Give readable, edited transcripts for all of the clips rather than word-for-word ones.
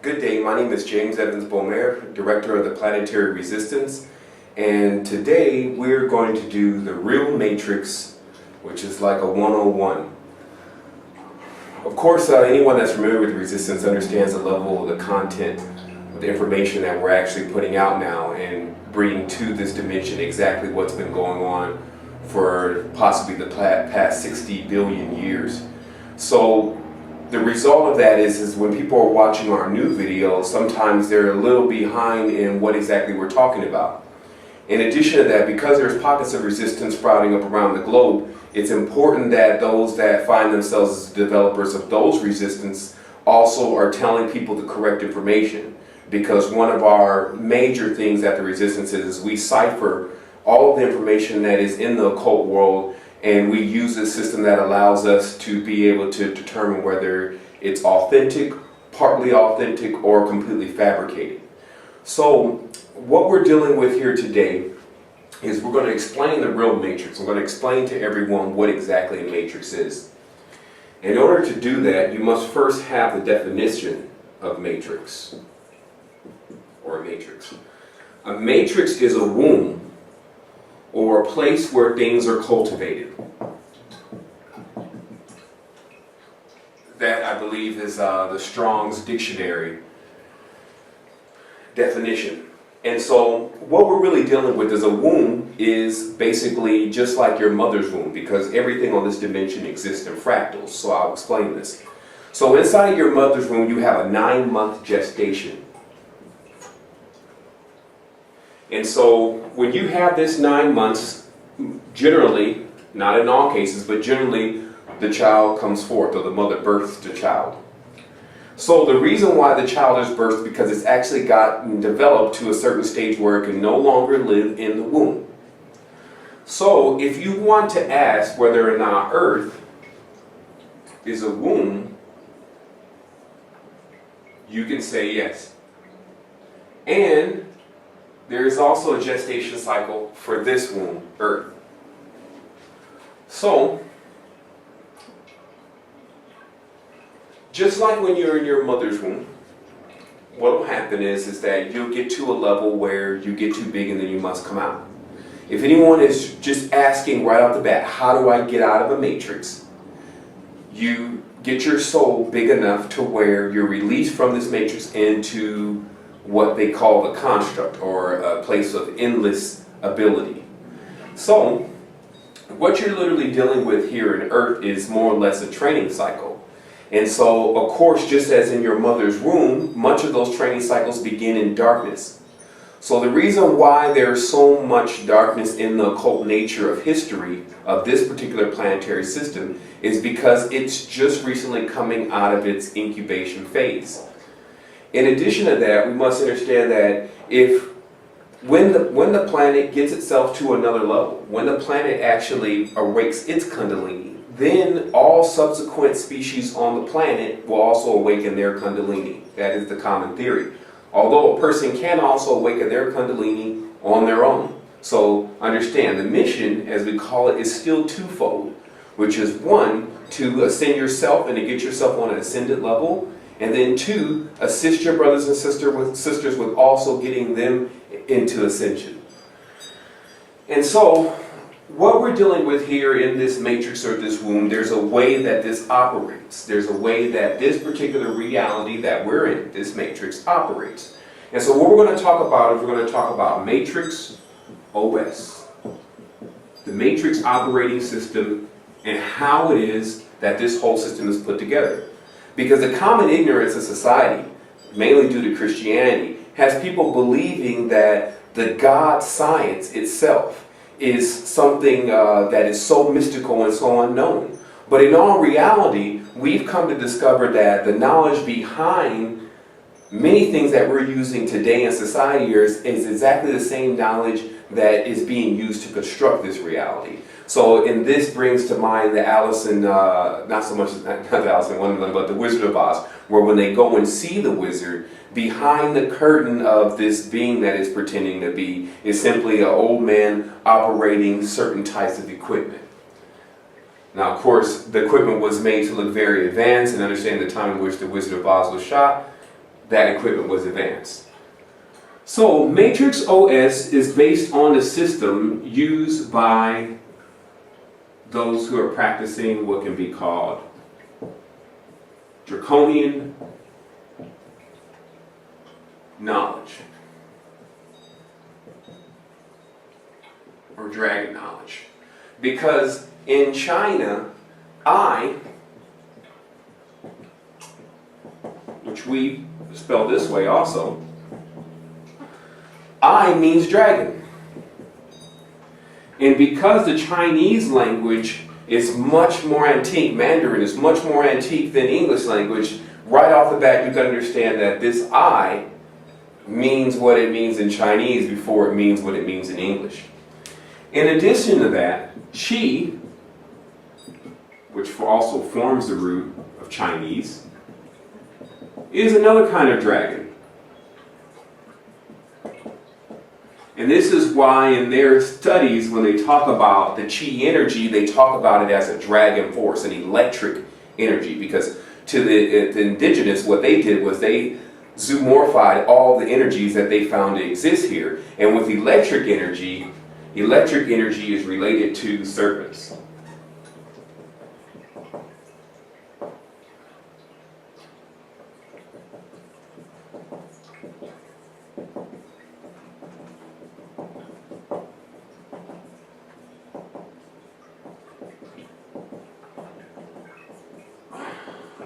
Good day, my name is James Sevan Bomar, Director of the Planetary Resistance, and today we're going to do the real matrix, which is like a 101. Of course, anyone that's familiar with the resistance understands the level of the content of the information that we're actually putting out now and bringing to this dimension exactly what's been going on for possibly the past 60 billion years. So the result of that is when people are watching our new videos, sometimes they're a little behind in what exactly we're talking about. In addition to that, because there's pockets of resistance sprouting up around the globe, it's important that those that find themselves as developers of those resistance also are telling people the correct information. Because one of our major things at the resistance is we cipher all of the information that is in the occult world, and we use a system that allows us to be able to determine whether it's authentic, partly authentic, or completely fabricated. So what we're dealing with here today is we're going to explain the real matrix. I'm going to explain to everyone what exactly a matrix is. In order to do that, you must first have the definition of matrix, or a matrix. A matrix is a womb, or a place where things are cultivated. That, I believe, is the Strong's Dictionary definition. And so what we're really dealing with is a womb is basically just like your mother's womb, because everything on this dimension exists in fractals. So I'll explain this. So inside your mother's womb, you have a 9-month gestation. And so when you have this 9 months, generally, not in all cases, but generally, the child comes forth, or the mother births the child. So the reason why the child is birthed is because it's actually gotten developed to a certain stage where it can no longer live in the womb. So if you want to ask whether or not Earth is a womb, you can say yes. And there is also a gestation cycle for this womb, Earth. So, just like when you're in your mother's womb, what will happen is that you'll get to a level where you get too big and then you must come out. If anyone is just asking right off the bat, how do I get out of a matrix? You get your soul big enough to where you're released from this matrix into what they call the construct, or a place of endless ability. So, what you're literally dealing with here in Earth is more or less a training cycle. And so, of course, just as in your mother's womb, much of those training cycles begin in darkness. So the reason why there's so much darkness in the occult nature of history of this particular planetary system is because it's just recently coming out of its incubation phase. In addition to that, we must understand that when the planet gets itself to another level, when the planet actually awakes its Kundalini, then all subsequent species on the planet will also awaken their Kundalini. That is the common theory. Although a person can also awaken their Kundalini on their own. So understand, the mission, as we call it, is still twofold, which is one, to ascend yourself and to get yourself on an ascendant level, and then 2, assist your brothers and sisters with also getting them into ascension. And so, what we're dealing with here in this matrix or this womb, there's a way that this operates. There's a way that this particular reality that we're in, this matrix, operates. And so what we're going to talk about is we're going to talk about Matrix OS. The Matrix operating system and how it is that this whole system is put together. Because the common ignorance of society, mainly due to Christianity, has people believing that the God science itself is something that is so mystical and so unknown. But in all reality, we've come to discover that the knowledge behind many things that we're using today in society is exactly the same knowledge that is being used to construct this reality. So, and this brings to mind the Alice in, not so much, not Alice in Wonderland, but the Wizard of Oz, where when they go and see the wizard, behind the curtain of this being that is pretending to be is simply an old man operating certain types of equipment. Now, of course, the equipment was made to look very advanced and understand the time in which the Wizard of Oz was shot, that equipment was advanced. So Matrix OS is based on a system used by those who are practicing what can be called Draconian Knowledge, or Dragon Knowledge. Because in China, which we spell this way also, I means dragon. And because the Chinese language is much more antique, Mandarin is much more antique than English language, right off the bat you can understand that this I means what it means in Chinese before it means what it means in English. In addition to that, Qi, which also forms the root of Chinese, is another kind of dragon. And this is why in their studies, when they talk about the Qi energy, they talk about it as a dragon force, an electric energy. Because to the indigenous, what they did was they zoomorphied all the energies that they found to exist here. And with electric energy is related to serpents.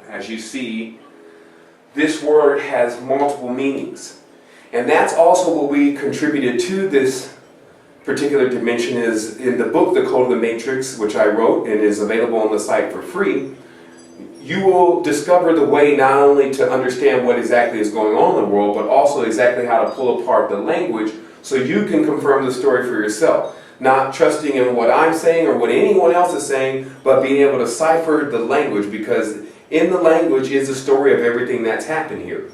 As you see, this word has multiple meanings. And that's also what we contributed to this particular dimension is in the book, The Code of the Matrix, which I wrote and is available on the site for free. You will discover the way not only to understand what exactly is going on in the world, but also exactly how to pull apart the language so you can confirm the story for yourself. Not trusting in what I'm saying or what anyone else is saying, but being able to cipher the language, because in the language is the story of everything that's happened here.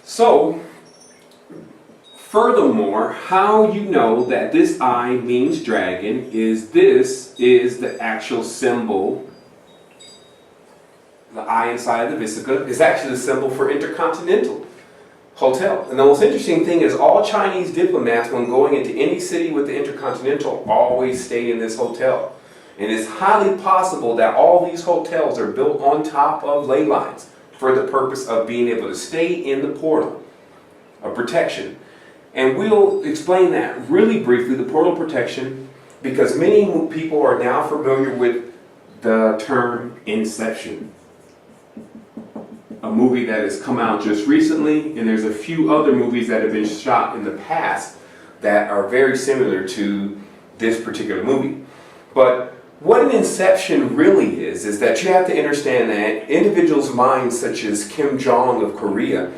So, furthermore, how you know that this I means dragon is this is the actual symbol. The I inside of the Visica is actually the symbol for Intercontinental Hotel. And the most interesting thing is all Chinese diplomats, when going into any city with the Intercontinental, always stay in this hotel. And it's highly possible that all these hotels are built on top of ley lines for the purpose of being able to stay in the portal of protection. And we'll explain that really briefly, the portal protection, because many people are now familiar with the term Inception, a movie that has come out just recently, and there's a few other movies that have been shot in the past that are very similar to this particular movie. But what an inception really is that you have to understand that individuals' minds, such as Kim Jong of Korea,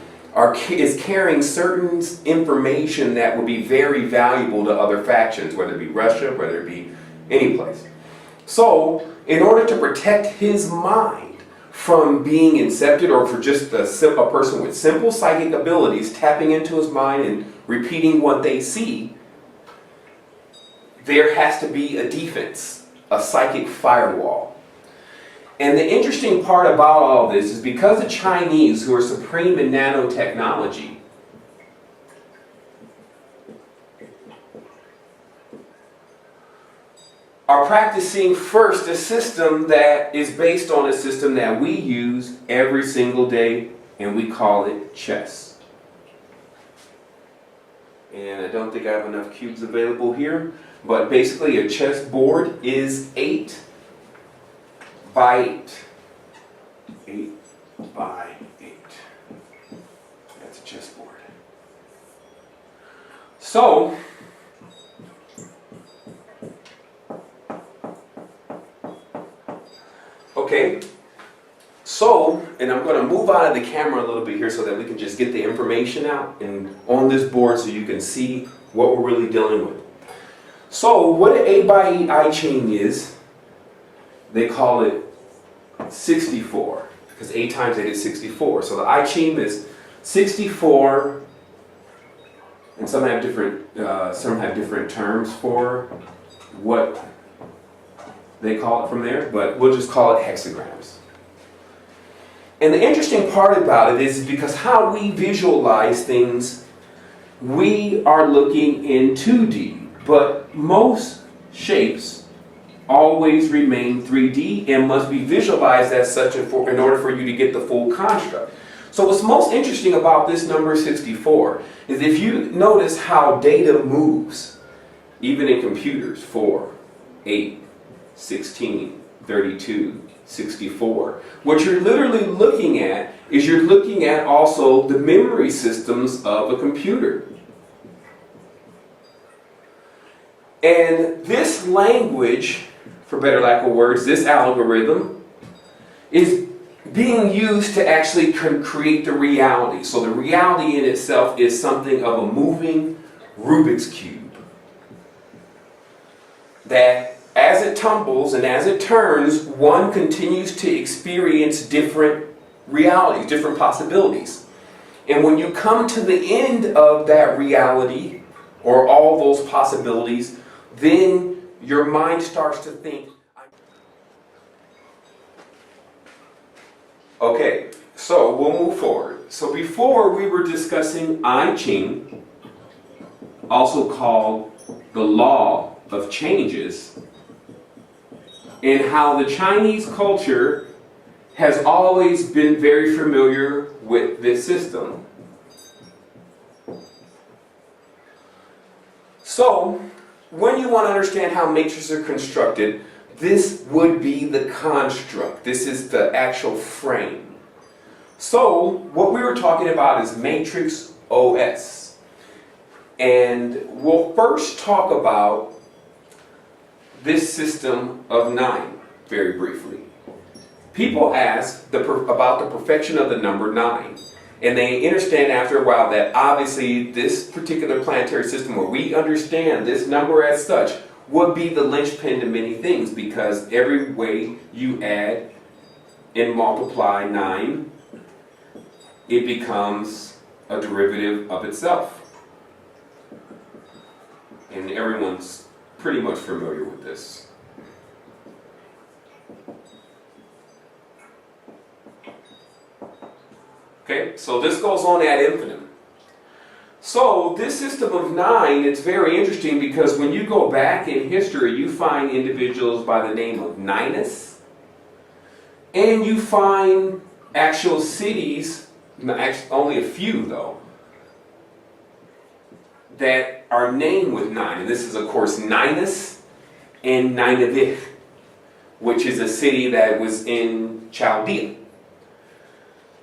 is carrying certain information that will be very valuable to other factions, whether it be Russia, whether it be any place. So, in order to protect his mind from being incepted, or for just a person with simple psychic abilities tapping into his mind and repeating what they see, there has to be a defense, a psychic firewall. And the interesting part about all this is because the Chinese, who are supreme in nanotechnology, are practicing first a system that is based on a system that we use every single day, and we call it chess. And I don't think I have enough cubes available here, but basically a chess board is 8 by 8. 8 by 8. That's a chessboard. So, okay, so, and I'm going to move out of the camera a little bit here so that we can just get the information out and on this board so you can see what we're really dealing with. So, what an 8 by 8 I Ching is, they call it 64, because 8 times 8 is 64. So the I Ching is 64, and some have different terms for what they call it from there, but we'll just call it hexagrams. And the interesting part about it is because how we visualize things, we are looking in 2D, but most shapes always remain 3D and must be visualized as such in order for you to get the full construct. So what's most interesting about this number 64 is if you notice how data moves, even in computers, 4, 8, 16, 32, 64. What you're literally looking at is you're looking at also the memory systems of a computer. And this language, for better lack of words, this algorithm is being used to actually create the reality. So the reality in itself is something of a moving Rubik's Cube that as it tumbles and as it turns, one continues to experience different realities, different possibilities. And when you come to the end of that reality, or all those possibilities, then your mind starts to think. Okay, so we'll move forward. So before we were discussing I Ching, also called the law of changes, and how the Chinese culture has always been very familiar with this system. So, when you want to understand how matrices are constructed, this would be the construct. This is the actual frame. So, what we were talking about is matrix OS. And we'll first talk about this system of 9, very briefly. People ask about the perfection of the number 9. And they understand after a while that obviously this particular planetary system, where we understand this number as such, would be the linchpin to many things, because every way you add and multiply 9, it becomes a derivative of itself. And everyone's pretty much familiar with this. Okay, so this goes on ad infinitum. So this system of 9, it's very interesting because when you go back in history, you find individuals by the name of Ninus, and you find actual cities, only a few though, that are named with 9. And this is of course Ninus and Nineveh, which is a city that was in Chaldea.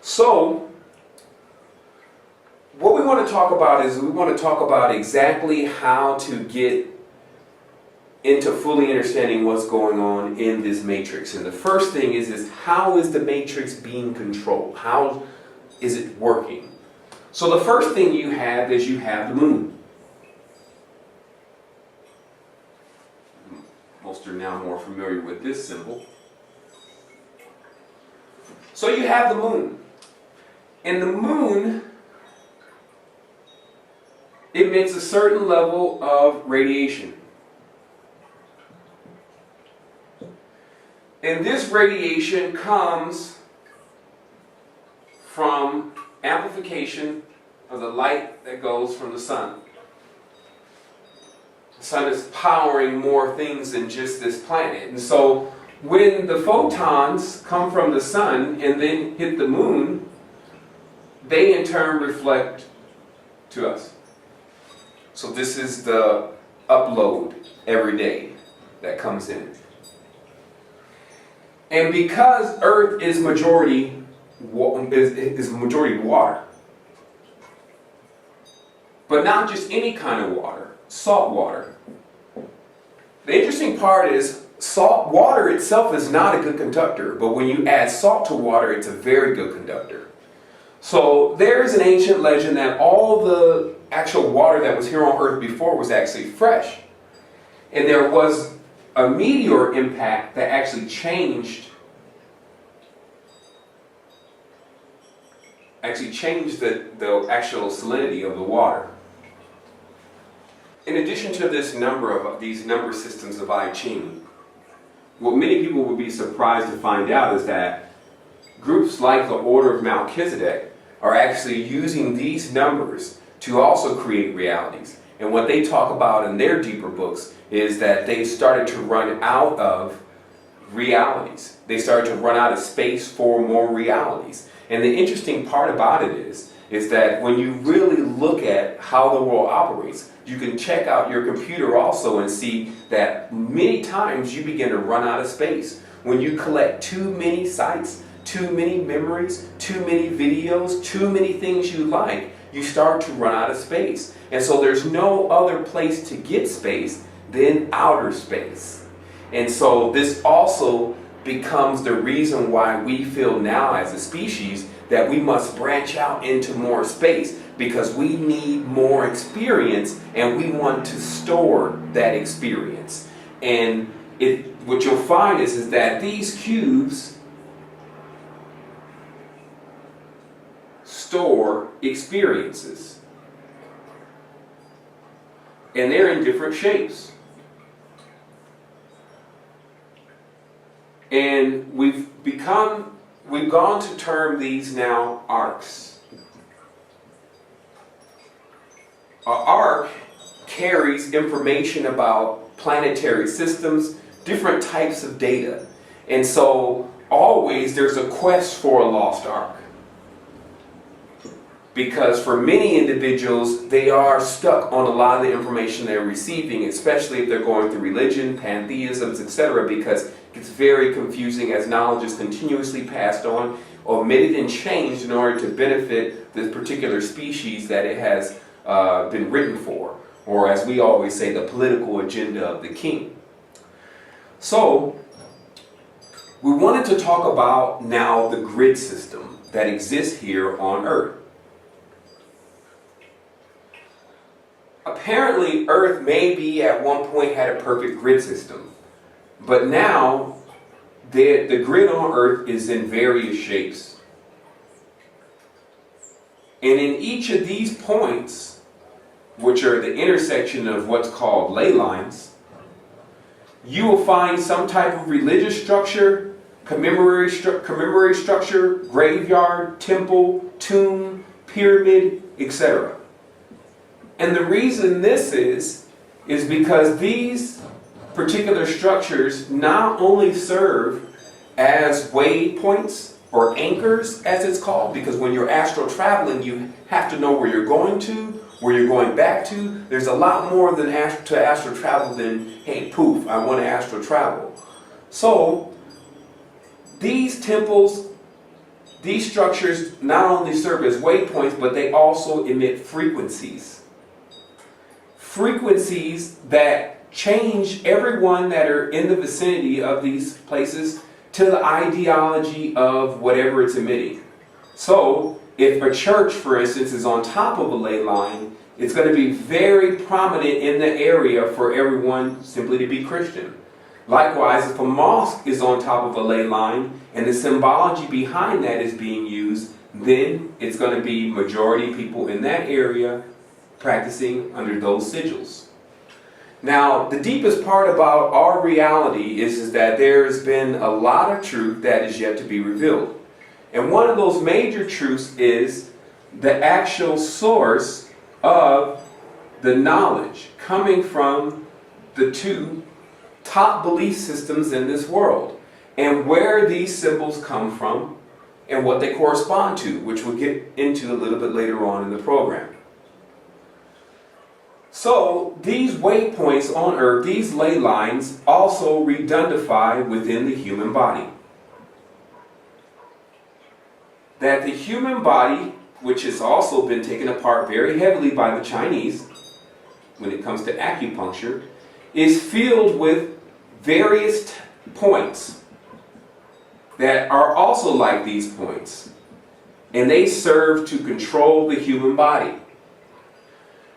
So what we want to talk about is we want to talk about exactly how to get into fully understanding what's going on in this matrix. And the first thing is how is the matrix being controlled? How is it working? So the first thing you have is you have the moon. Most are now more familiar with this symbol. So you have the moon. And the moon emits a certain level of radiation. And this radiation comes from amplification of the light that goes from the sun. The sun is powering more things than just this planet. And so when the photons come from the sun and then hit the moon, they in turn reflect to us. So this is the upload every day that comes in. And because Earth is majority water, but not just any kind of water, salt water. The interesting part is salt water itself is not a good conductor, but when you add salt to water, it's a very good conductor. So there's an ancient legend that all the actual water that was here on Earth before was actually fresh. And there was a meteor impact that actually changed the actual salinity of the water. In addition to this these number systems of I Ching, what many people would be surprised to find out is that groups like the Order of Melchizedek are actually using these numbers to also create realities. And what they talk about in their deeper books is that they started to run out of realities. They started to run out of space for more realities. And the interesting part about it is that when you really look at how the world operates, you can check out your computer also and see that many times you begin to run out of space. When you collect too many sites, too many memories, too many videos, too many things you like, you start to run out of space. And so there's no other place to get space than outer space. And so this also becomes the reason why we feel now as a species that we must branch out into more space, because we need more experience and we want to store that experience. And what you'll find is that these cubes store experiences. And they're in different shapes. And we've gone to term these now arcs. An arc carries information about planetary systems, different types of data. And so always there's a quest for a lost ark. Because for many individuals, they are stuck on a lot of the information they're receiving, especially if they're going through religion, pantheisms, etc., because it's very confusing as knowledge is continuously passed on, omitted and changed in order to benefit this particular species that it has been written for, or as we always say, the political agenda of the king. So, we wanted to talk about now the grid system that exists here on Earth. Apparently, Earth maybe at one point had a perfect grid system, but now the grid on Earth is in various shapes. And in each of these points, which are the intersection of what's called ley lines, you will find some type of religious structure, commemoratory structure, graveyard, temple, tomb, pyramid, etc. And the reason this is because these particular structures not only serve as waypoints or anchors, as it's called, because when you're astral traveling, you have to know where you're going to, where you're going back to. There's a lot more than to astral travel than, hey, poof, I want to astral travel. So these temples, these structures not only serve as waypoints, but they also emit frequencies. Frequencies that change everyone that are in the vicinity of these places to the ideology of whatever it's emitting. So, if a church, for instance, is on top of a ley line, it's going to be very prominent in the area for everyone simply to be Christian. Likewise, if a mosque is on top of a ley line and the symbology behind that is being used, then it's going to be majority people in that area practicing under those sigils. Now, the deepest part about our reality is that there's been a lot of truth that is yet to be revealed. And one of those major truths is the actual source of the knowledge coming from the two top belief systems in this world, and where these symbols come from and what they correspond to, which we'll get into a little bit later on in the program. So these waypoints on Earth, these ley lines, also redundify within the human body. That the human body, which has also been taken apart very heavily by the Chinese when it comes to acupuncture, is filled with various points that are also like these points. And they serve to control the human body.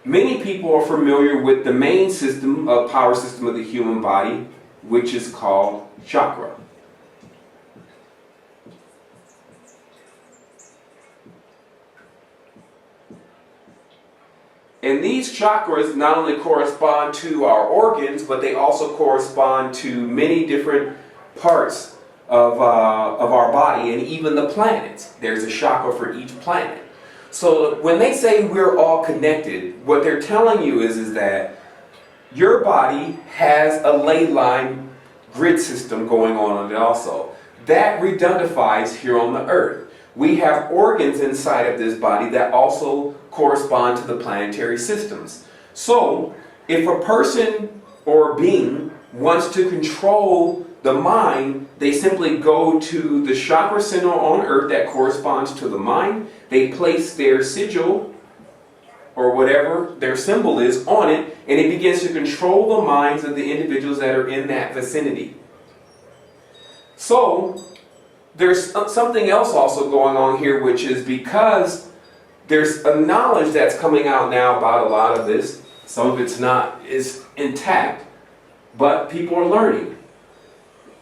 Many people are familiar with the main system of power system of the human body, which is called chakra. And these chakras not only correspond to our organs, but they also correspond to many different parts of our body, and even the planets. There's a chakra for each planet. So when they say we're all connected, what they're telling you is that your body has a ley line grid system going on it also. That redundifies here on the earth. We have organs inside of this body that also correspond to the planetary systems. So if a person or being wants to control the mind, they simply go to the chakra center on earth that corresponds to the mind. They place their sigil or whatever their symbol is on it, and it begins to control the minds of the individuals that are in that vicinity. So there's something else also going on here, which is because there's a knowledge that's coming out now about a lot of this. Some of it's not is intact, but people are learning.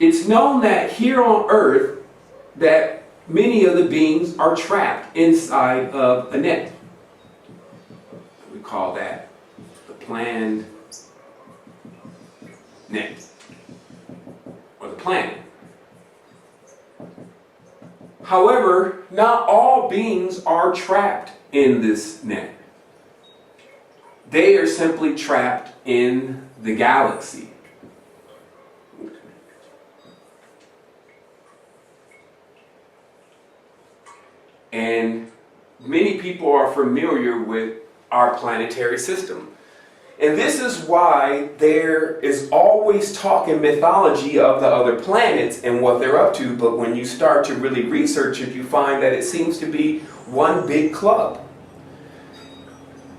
It's known that here on earth that many of the beings are trapped inside of a net. We call that the planned net, or the planet. However, not all beings are trapped in this net. They are simply trapped in the galaxy. And many people are familiar with our planetary system. And this is why there is always talk in mythology of the other planets and what they're up to, but when you start to really research it, you find that it seems to be one big club.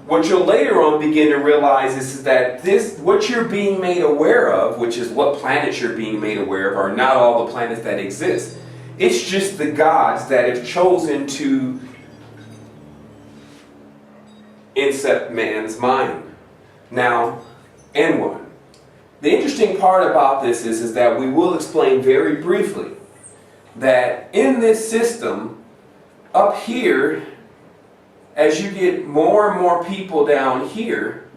What you'll later on begin to realize is that what you're being made aware of, which is what planets you're being made aware of, are not all the planets that exist. It's just the gods that have chosen to incept man's mind. Now, N1. The interesting part about this is that we will explain very briefly that in this system, up here, as you get more and more people down here,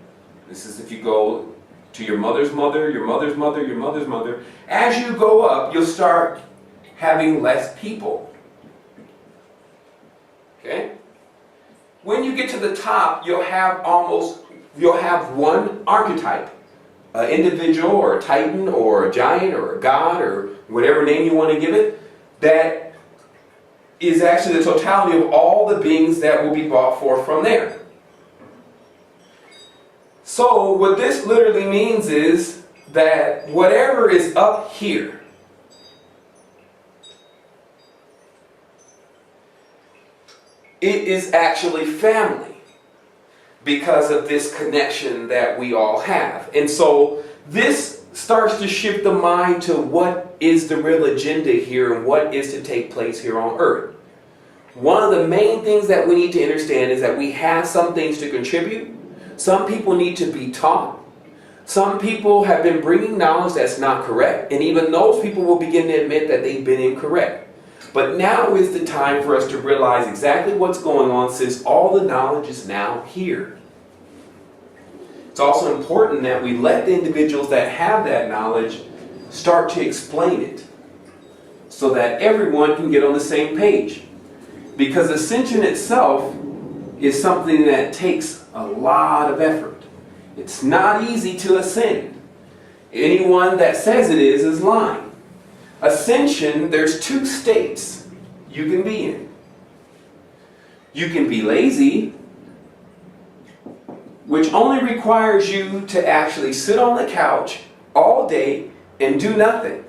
this is if you go to your mother's mother, your mother's mother, your mother's mother, as you go up, you'll start having less people. Okay? When you get to the top, you'll have one archetype, an individual or a titan or a giant or a god or whatever name you want to give it, that is actually the totality of all the beings that will be brought forth from there. So what this literally means is that whatever is up here, it is actually family because of this connection that we all have. And so this starts to shift the mind to what is the real agenda here and what is to take place here on earth. One of the main things that we need to understand is that we have some things to contribute. Some people need to be taught. Some people have been bringing knowledge that's not correct, and even those people will begin to admit that they've been incorrect. But now is the time for us to realize exactly what's going on, since all the knowledge is now here. It's also important that we let the individuals that have that knowledge start to explain it so that everyone can get on the same page. Because ascension itself is something that takes a lot of effort. It's not easy to ascend. Anyone that says it is lying. Ascension, there's two states you can be in. You can be lazy, which only requires you to actually sit on the couch all day and do nothing.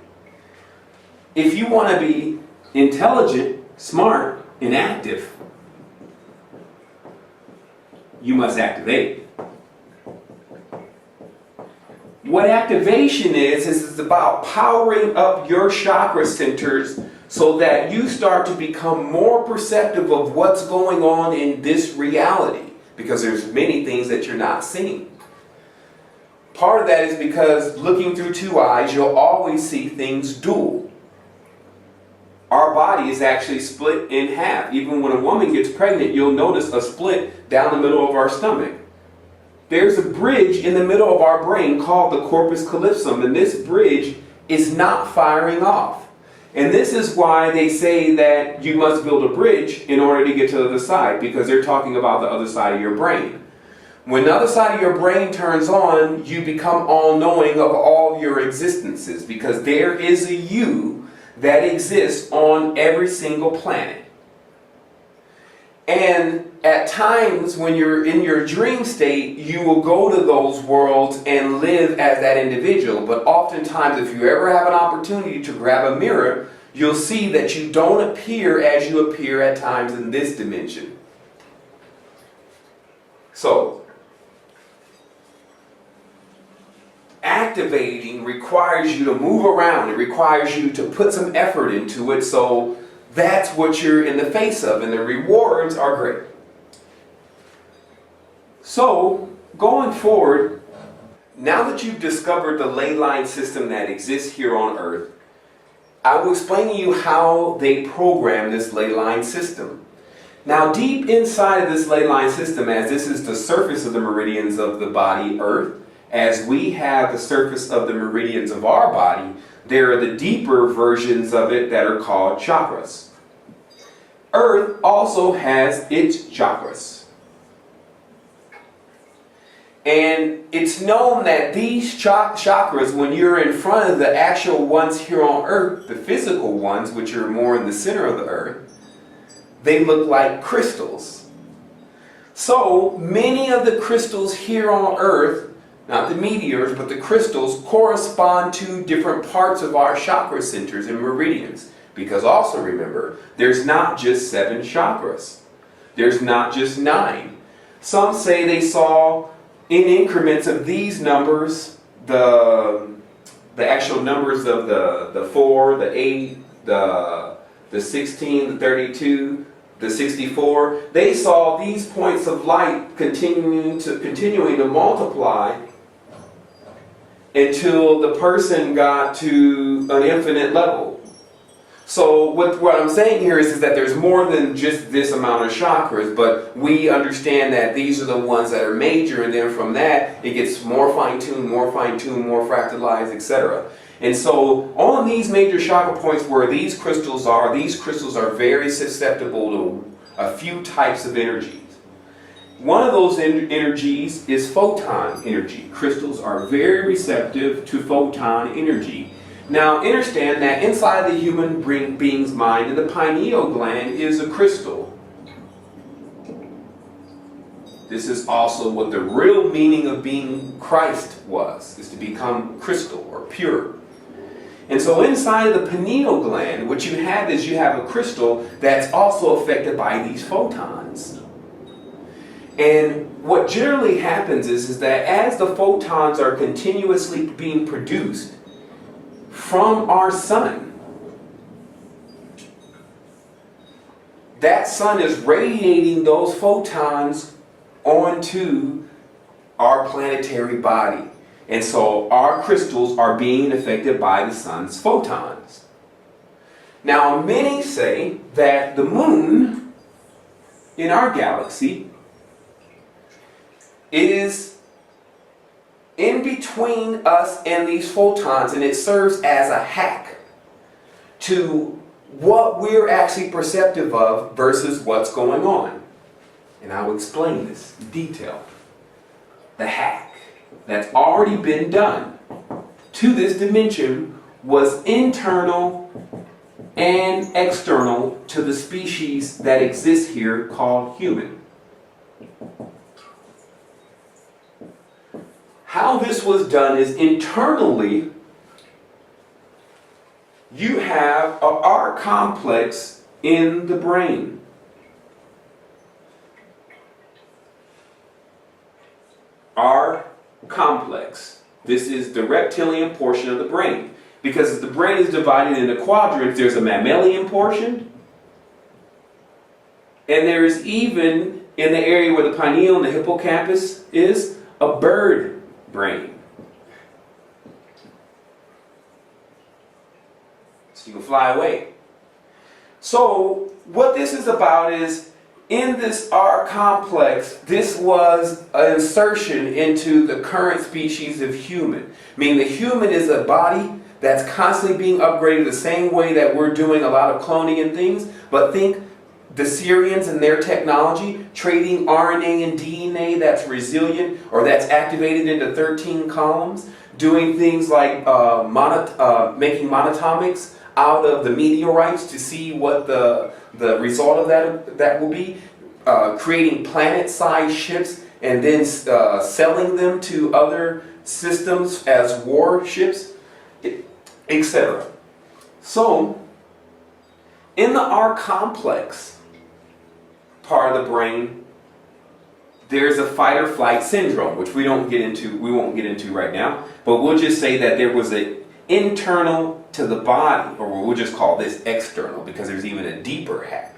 If you want to be intelligent, smart, and active, you must activate. What activation is about powering up your chakra centers so that you start to become more perceptive of what's going on in this reality, because there's many things that you're not seeing. Part of that is because looking through two eyes, you'll always see things dual. Our body is actually split in half. Even when a woman gets pregnant, you'll notice a split down the middle of our stomach. There's a bridge in the middle of our brain called the corpus callosum, and this bridge is not firing off. And this is why they say that you must build a bridge in order to get to the other side, because they're talking about the other side of your brain. When the other side of your brain turns on, you become all-knowing of all your existences, because there is a you that exists on every single planet. And at times when you're in your dream state, you will go to those worlds and live as that individual. But oftentimes, if you ever have an opportunity to grab a mirror, you'll see that you don't appear as you appear at times in this dimension. So, activating requires you to move around. It requires you to put some effort into it. So that's what you're in the face of, and the rewards are great. So, going forward, now that you've discovered the ley line system that exists here on Earth, I will explain to you how they program this ley line system. Now, deep inside of this ley line system, as this is the surface of the meridians of the body Earth, as we have the surface of the meridians of our body, there are the deeper versions of it that are called chakras. Earth also has its chakras. And it's known that these chakras, when you're in front of the actual ones here on Earth, the physical ones, which are more in the center of the Earth, they look like crystals. So many of the crystals here on Earth, not the meteors, but the crystals, correspond to different parts of our chakra centers and meridians. Because also remember, there's not just 7 chakras. There's not just 9. Some say they saw in increments of these numbers, the actual numbers of the 4, the 8, the 16, the 32, the 64. They saw these points of light continuing to multiply until the person got to an infinite level. So what I'm saying here is that there's more than just this amount of chakras, but we understand that these are the ones that are major, and then from that it gets more fine-tuned, more fractalized, etc. And so on these major chakra points where these crystals are very susceptible to a few types of energies. One of those energies is photon energy. Crystals are very receptive to photon energy. Now understand that inside the human being's mind, the pineal gland is a crystal. This is also what the real meaning of being Christ was, is to become crystal or pure. And so inside of the pineal gland, what you have is you have a crystal that's also affected by these photons. And what generally happens is that as the photons are continuously being produced from our sun, that sun is radiating those photons onto our planetary body. And so our crystals are being affected by the sun's photons. Now many say that the moon in our galaxy is in between us and these photons, and it serves as a hack to what we're actually perceptive of versus what's going on. And I will explain this in detail. The hack that's already been done to this dimension was internal and external to the species that exists here called human. How this was done is internally, you have an Ark complex in the brain. Ark complex. This is the reptilian portion of the brain. Because the brain is divided into quadrants, there's a mammalian portion, and there is even, in the area where the pineal and the hippocampus is, a bird brain. So you can fly away. So what this is about is, in this Ark complex, this was an insertion into the current species of human. Meaning the human is a body that's constantly being upgraded the same way that we're doing a lot of cloning and things. But think the Syrians and their technology, trading RNA and DNA that's resilient or that's activated into 13 columns, doing things like making monatomics out of the meteorites to see what the result of that will be, creating planet-sized ships and then selling them to other systems as warships, etc. So, in the R complex part of the brain, there's a fight or flight syndrome, which we won't get into right now, but we'll just say that there was an internal to the body, or we'll just call this external, because there's even a deeper hack.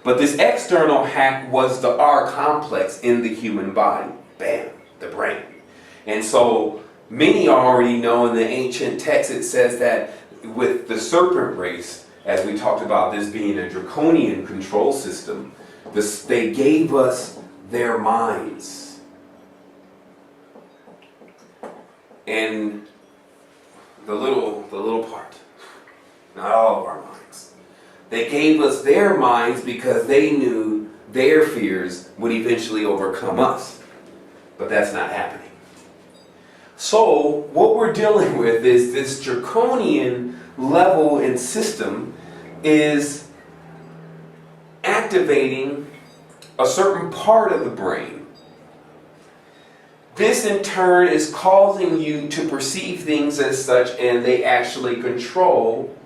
But this external hack was the R complex in the human body. Bam, the brain. And so many already know in the ancient texts it says that with the serpent race, as we talked about this being a draconian control system, they gave us their minds. And the little part, not all of our minds. They gave us their minds because they knew their fears would eventually overcome us. But that's not happening. So what we're dealing with is this draconian level and system is activating a certain part of the brain. This in turn is causing you to perceive things as such, and they actually control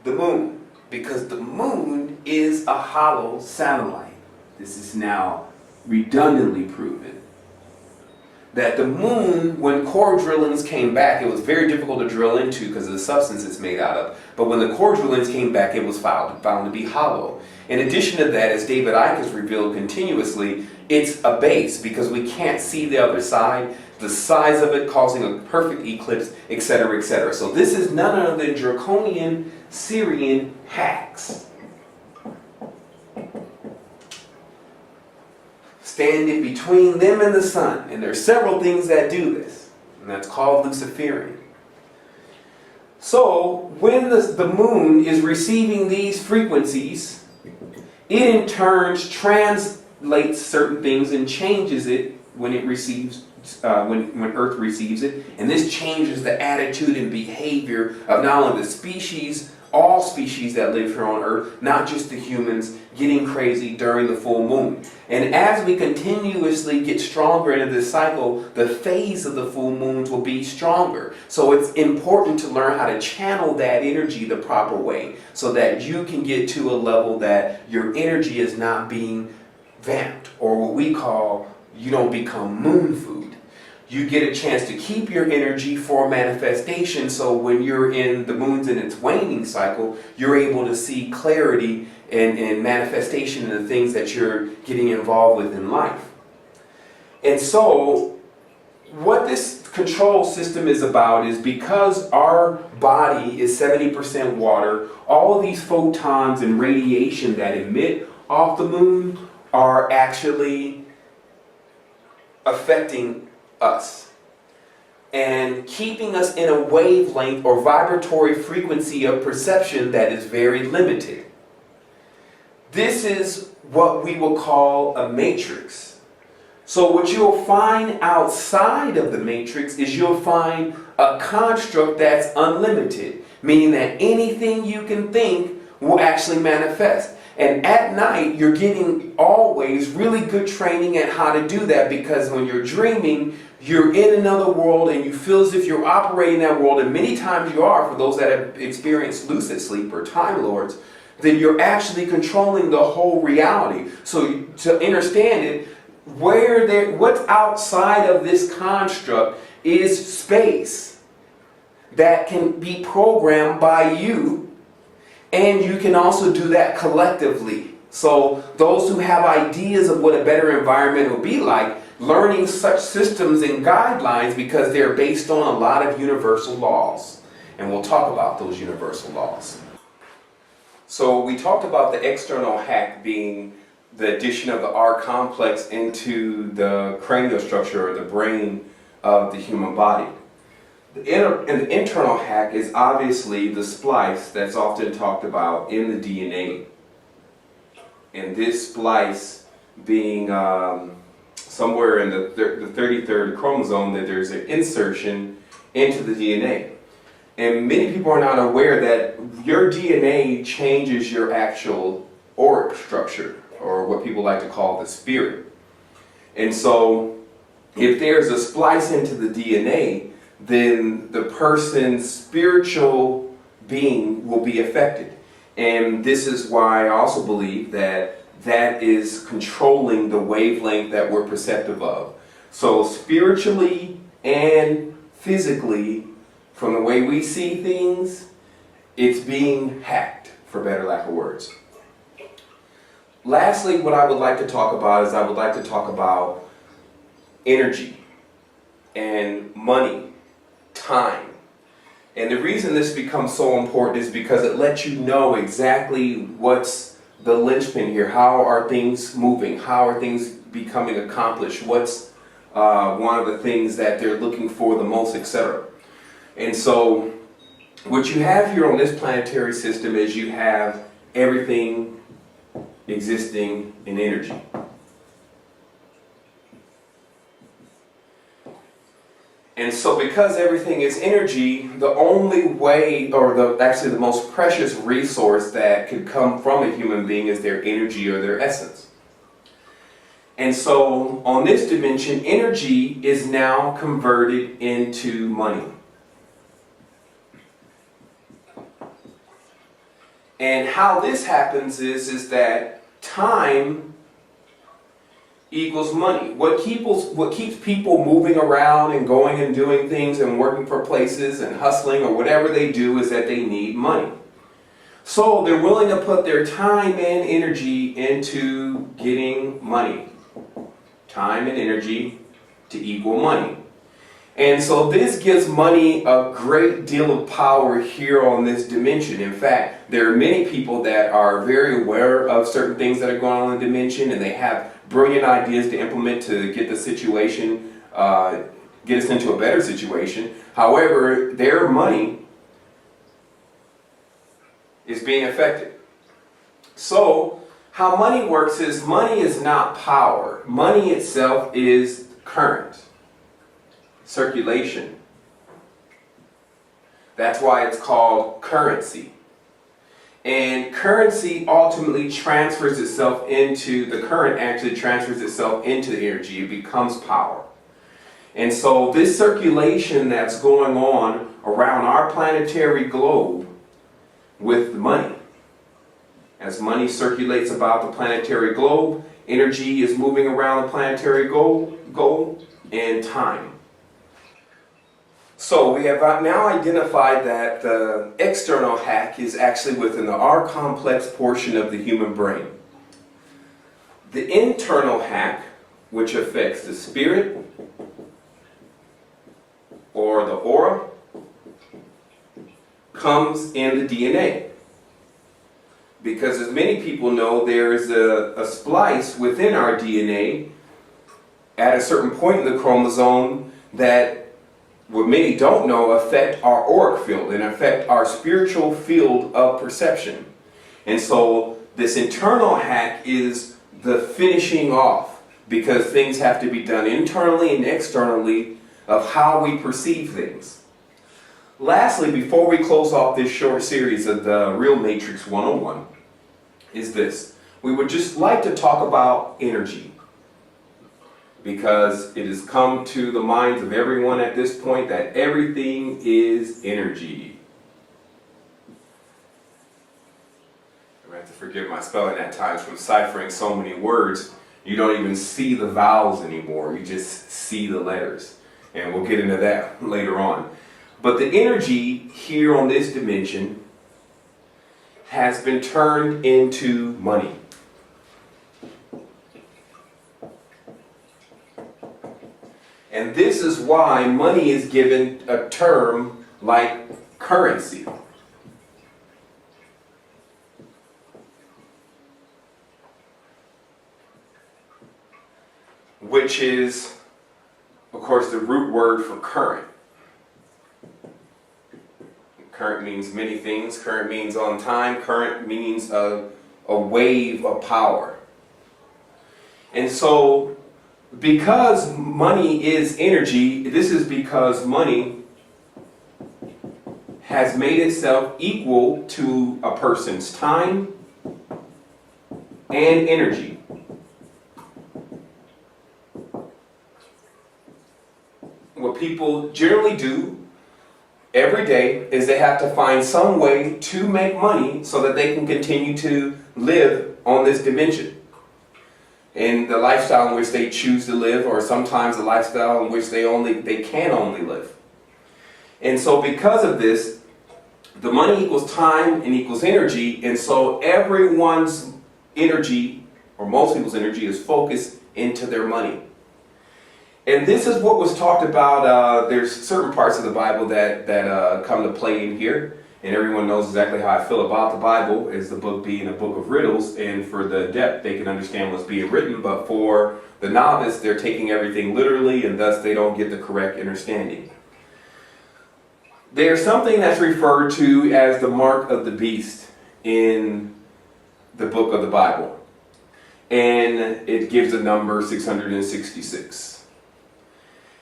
the moon, because the moon is a hollow satellite. This is now redundantly proven. That the moon, when core drillings came back, it was very difficult to drill into because of the substance it's made out of. But when the core drillings came back, it was found to be hollow. In addition to that, as David Icke has revealed continuously, it's a base because we can't see the other side, the size of it causing a perfect eclipse, etc., etc. So this is none other than draconian Syrian hacks. Standing between them and the sun. And there are several things that do this. And that's called Luciferian. So, when the moon is receiving these frequencies, it in turn translates certain things and changes it when it receives, when Earth receives it. And this changes the attitude and behavior of not only the species, all species that live here on Earth, not just the humans, getting crazy during the full moon. And as we continuously get stronger into this cycle, the phase of the full moons will be stronger. So it's important to learn how to channel that energy the proper way so that you can get to a level that your energy is not being vamped, or what we call, you don't become moon food. You get a chance to keep your energy for manifestation, so when you're in the moon's in its waning cycle, you're able to see clarity and manifestation in the things that you're getting involved with in life. And so, what this control system is about is because our body is 70% water, all of these photons and radiation that emit off the moon are actually affecting us and keeping us in a wavelength or vibratory frequency of perception that is very limited. This is what we will call a matrix. So what you'll find outside of the matrix is you'll find a construct that's unlimited, meaning that anything you can think will actually manifest. And at night, you're getting always really good training at how to do that, because when you're dreaming, you're in another world and you feel as if you're operating that world, and many times you are, for those that have experienced lucid sleep or Time Lords, then you're actually controlling the whole reality. So to understand it, what's outside of this construct is space that can be programmed by you, and you can also do that collectively. So those who have ideas of what a better environment will be like, learning such systems and guidelines, because they're based on a lot of universal laws. And we'll talk about those universal laws. So we talked about the external hack being the addition of the R complex into the cranial structure or the brain of the human body. And the internal hack is obviously the splice that's often talked about in the DNA. And this splice being somewhere in the 33rd chromosome, that there's an insertion into the DNA. And many people are not aware that your DNA changes your actual auric structure, or what people like to call the spirit. And so if there's a splice into the DNA, then the person's spiritual being will be affected. And this is why I also believe that that is controlling the wavelength that we're perceptive of. So spiritually and physically, from the way we see things, it's being hacked, for better lack of words. Lastly, what I would like to talk about is I would like to talk about energy and money, time. And the reason this becomes so important is because it lets you know exactly what's the linchpin here. How are things moving? How are things becoming accomplished? What's one of the things that they're looking for the most, etc. And so what you have here on this planetary system is you have everything existing in energy. And so because everything is energy, the only way, or actually the most precious resource that could come from a human being is their energy or their essence. And so on this dimension, energy is now converted into money. And how this happens is that time equals money. What keeps people moving around and going and doing things and working for places and hustling or whatever they do is that they need money. So they're willing to put their time and energy into getting money. Time and energy to equal money. And so this gives money a great deal of power here on this dimension. In fact, there are many people that are very aware of certain things that are going on in the dimension, and they have brilliant ideas to implement to get the situation, get us into a better situation. However, their money is being affected. So, how money works is money is not power. Money itself is current. Circulation. That's why it's called currency. And currency ultimately transfers itself into, the current actually transfers itself into the energy. It becomes power. And so this circulation that's going on around our planetary globe with money, as money circulates about the planetary globe, energy is moving around the planetary globe, and time. So we have now identified that the external hack is actually within the R complex portion of the human brain. The internal hack, which affects the spirit or the aura, comes in the DNA. Because as many people know, there is a splice within our DNA at a certain point in the chromosome that, what many don't know, affect our auric field and affect our spiritual field of perception. And so this internal hack is the finishing off, because things have to be done internally and externally of how we perceive things. Lastly, before we close off this short series of the Real Matrix 101, is this. We would just like to talk about energy, because it has come to the minds of everyone at this point that everything is energy. I have to forgive my spelling at times from ciphering so many words. You don't even see the vowels anymore. You just see the letters. And we'll get into that later on. But the energy here on this dimension has been turned into money. And this is why money is given a term like currency. Which is, of course, the root word for current. Current means many things. Current means on time. Current means a wave of power. And so, because money is energy, this is because money has made itself equal to a person's time and energy. What people generally do every day is they have to find some way to make money so that they can continue to live on this dimension. And the lifestyle in which they choose to live, or sometimes the lifestyle in which they can only live. And so because of this, the money equals time and equals energy, and so everyone's energy, or most people's energy, is focused into their money. And this is what was talked about. There's certain parts of the Bible that come to play in here, and everyone knows exactly how I feel about the Bible, as the book being a book of riddles, and for the adept, they can understand what's being written, but for the novice, they're taking everything literally, and thus they don't get the correct understanding. There's something that's referred to as the mark of the beast in the book of the Bible, and it gives the number 666.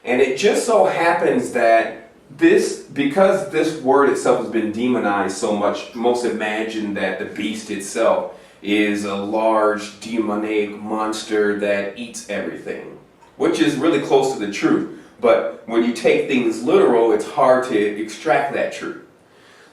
And it just so happens that because this word itself has been demonized so much, most imagine that the beast itself is a large demonic monster that eats everything, which is really close to the truth. But when you take things literal, it's hard to extract that truth.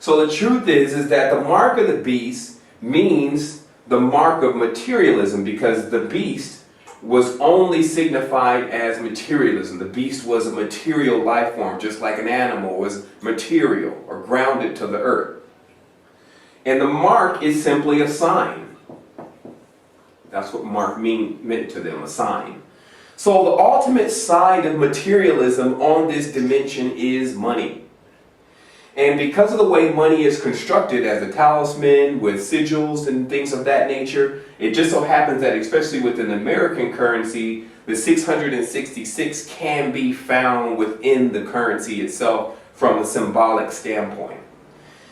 So the truth is that the mark of the beast means the mark of materialism, because the beast was only signified as materialism. The beast was a material life form, just like an animal was material or grounded to the earth. And the mark is simply a sign. That's what mark meant to them, a sign. So the ultimate side of materialism on this dimension is money. And because of the way money is constructed as a talisman with sigils and things of that nature, it just so happens that, especially within American currency, the 666 can be found within the currency itself from a symbolic standpoint.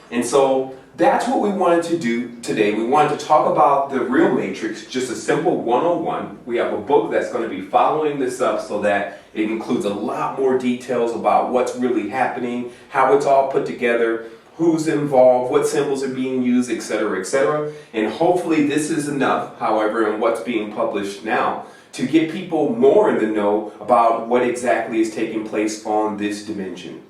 And so that's what we wanted to do today. We wanted to talk about the real matrix, just a simple 101. We have a book that's going to be following this up so that it includes a lot more details about what's really happening, how it's all put together, who's involved, what symbols are being used, etc., etc. And hopefully this is enough, however, in what's being published now, to get people more in the know about what exactly is taking place on this dimension.